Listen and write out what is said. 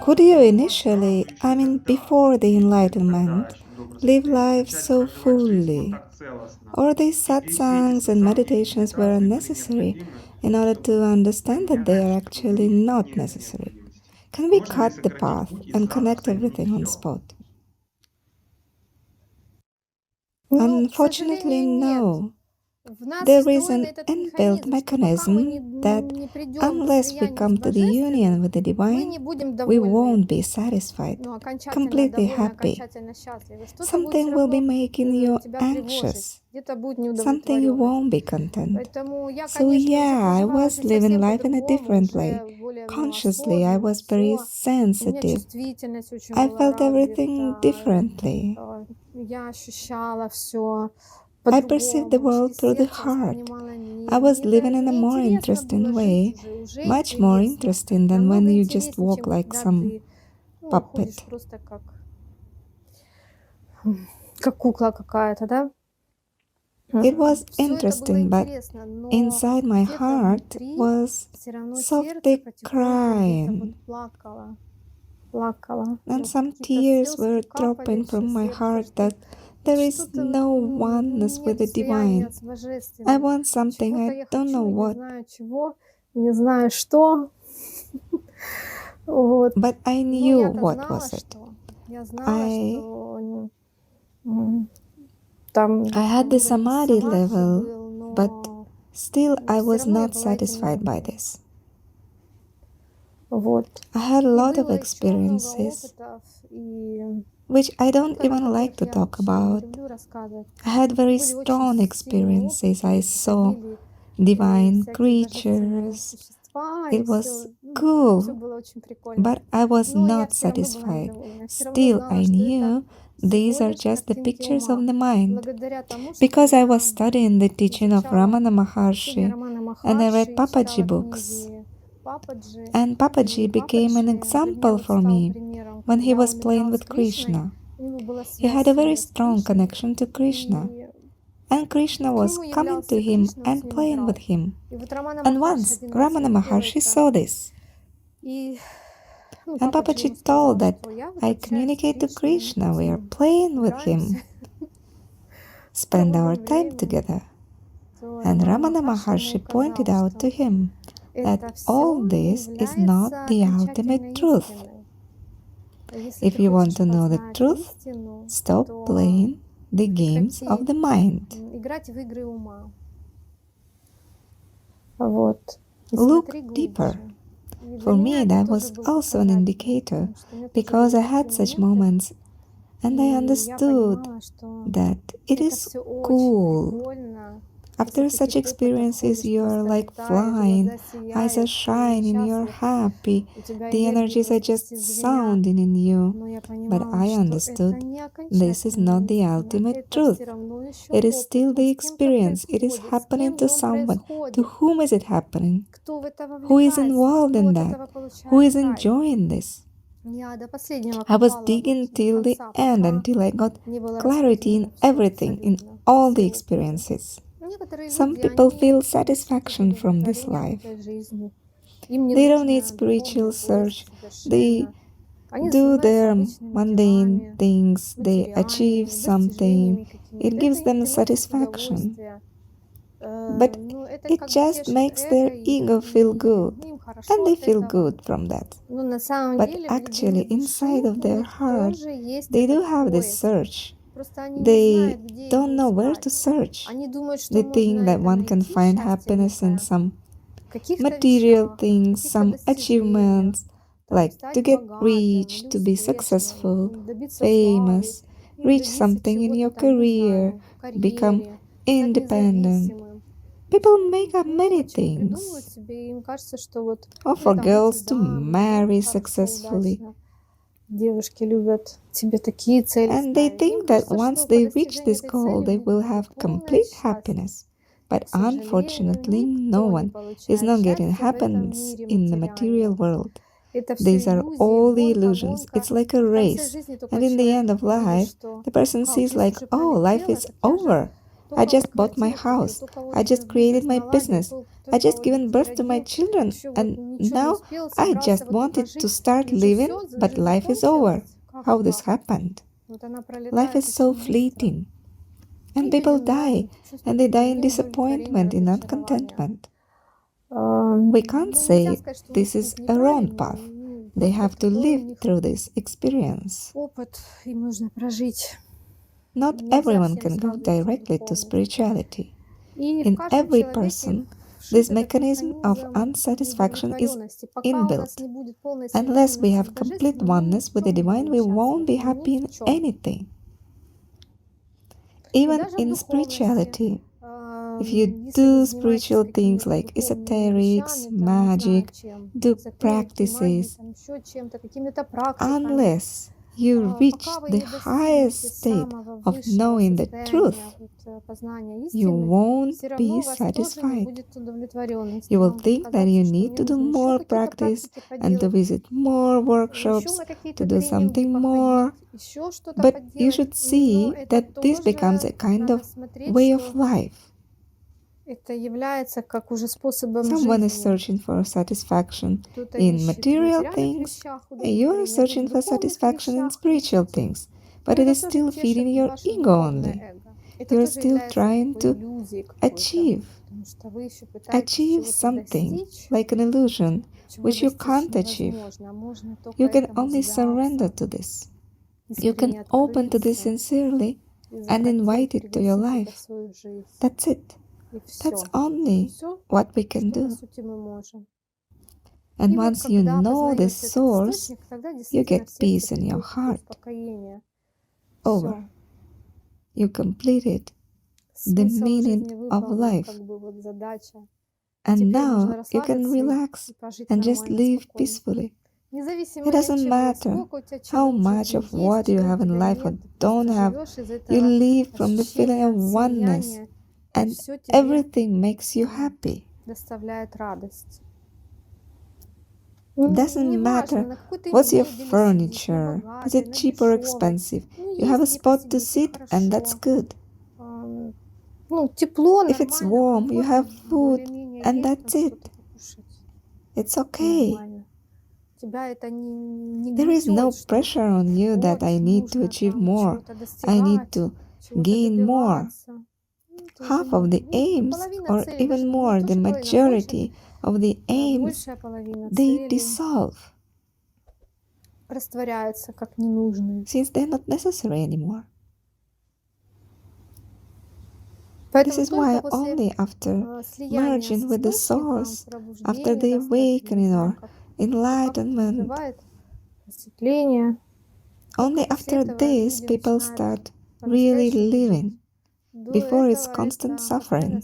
Could you initially, before the Enlightenment, live life so fully? Or these satsangs and meditations were unnecessary in order to understand that they are actually not necessary? Can we cut the path and connect everything on spot? Unfortunately, no. There is an inbuilt mechanism that unless we come to the union with the divine, we won't be satisfied, completely happy. Something will be making you anxious. Something you won't be content. So yeah, I was living life in a different way. Consciously, I was very sensitive. I felt everything differently. I perceived the world through the heart. I was living in a more interesting way, much more interesting than when you just walk like some puppet. It was interesting, but inside my heart was softly crying. And some tears were dropping from my heart that there is no oneness with the divine. I want something, I don't know what. But I knew what was it. I had the samadhi level, but still I was not satisfied by this. I had a lot of experiences, which I don't even like to talk about. I had very strong experiences. I saw divine creatures. It was cool, but I was not satisfied. Still, I knew these are just the pictures of the mind. Because I was studying the teaching of Ramana Maharshi and I read Papaji books. And Papaji became an example for me when he was playing with Krishna. He had a very strong connection to Krishna. And Krishna was coming to him and playing with him. And once Ramana Maharshi saw this. And Papaji told that I communicate to Krishna, we are playing with him. Spend our time together. And Ramana Maharshi pointed out to him that all this is not the ultimate truth. If you want to know the truth, stop playing the games of the mind. Look deeper. For me, that was also an indicator, because I had such moments and I understood that it is cool. After such experiences, you are like flying, eyes are shining, you're happy, the energies are just sounding in you. But I understood this is not the ultimate truth. It is still the experience. It is happening to someone. To whom is it happening? Who is involved in that? Who is enjoying this? I was digging till the end until I got clarity in everything, in all the experiences. Some people feel satisfaction from this life. They don't need spiritual search. They do their mundane things. They achieve something. It gives them satisfaction. But it just makes their ego feel good. And they feel good from that. But actually, inside of their heart, they do have this search. They don't know where to search. They think that one can find happiness in some material things, some achievements, like to get rich, to be successful, famous, reach something in your career, become independent. People make up many things. Or for girls to marry successfully. And they think that once they reach this goal, they will have complete happiness. But unfortunately, no one is not getting happiness in the material world. These are all the illusions. It's like a race. And in the end of life, the person sees like, oh, life is over. I just bought my house. I just created my business. I just given birth to my children. And now I just wanted to start living, but life is over. How this happened? Life is so fleeting. And people die. And they die in disappointment, in uncontentment. We can't say this is a wrong path. They have to live through this experience. Not everyone can go directly to spirituality. In every person, this mechanism of unsatisfaction is inbuilt. Unless we have complete oneness with the Divine, we won't be happy in anything. Even in spirituality, if you do spiritual things like esoterics, magic, do practices, unless you reach the highest state of knowing the truth, you won't be satisfied. You will think that you need to do more practice and to visit more workshops, to do something more. But you should see that this becomes a kind of way of life. Someone is searching for satisfaction in material things, and you are searching for satisfaction in spiritual things, but it is still feeding your ego only. You are still trying to achieve something like an illusion which you can't achieve. You can only surrender to this. You can open to this sincerely and invite it to your life. That's it. That's only what we can do. And once you know the source, you get peace in your heart. Over. You completed the meaning of life. And now you can relax and just live peacefully. It doesn't matter how much of what you have in life or don't have, you live from the feeling of oneness, and everything makes you happy. Doesn't matter what's your furniture, is it cheap or expensive, you have a spot to sit and that's good. If it's warm, you have food and that's it. It's okay. There is no pressure on you that I need to achieve more, I need to gain more. Half of the aims, or even more, the majority of the aims, they dissolve, since they're not necessary anymore. This is why only after merging with the Source, after the awakening or enlightenment, only after this people start really living. Before it's constant suffering.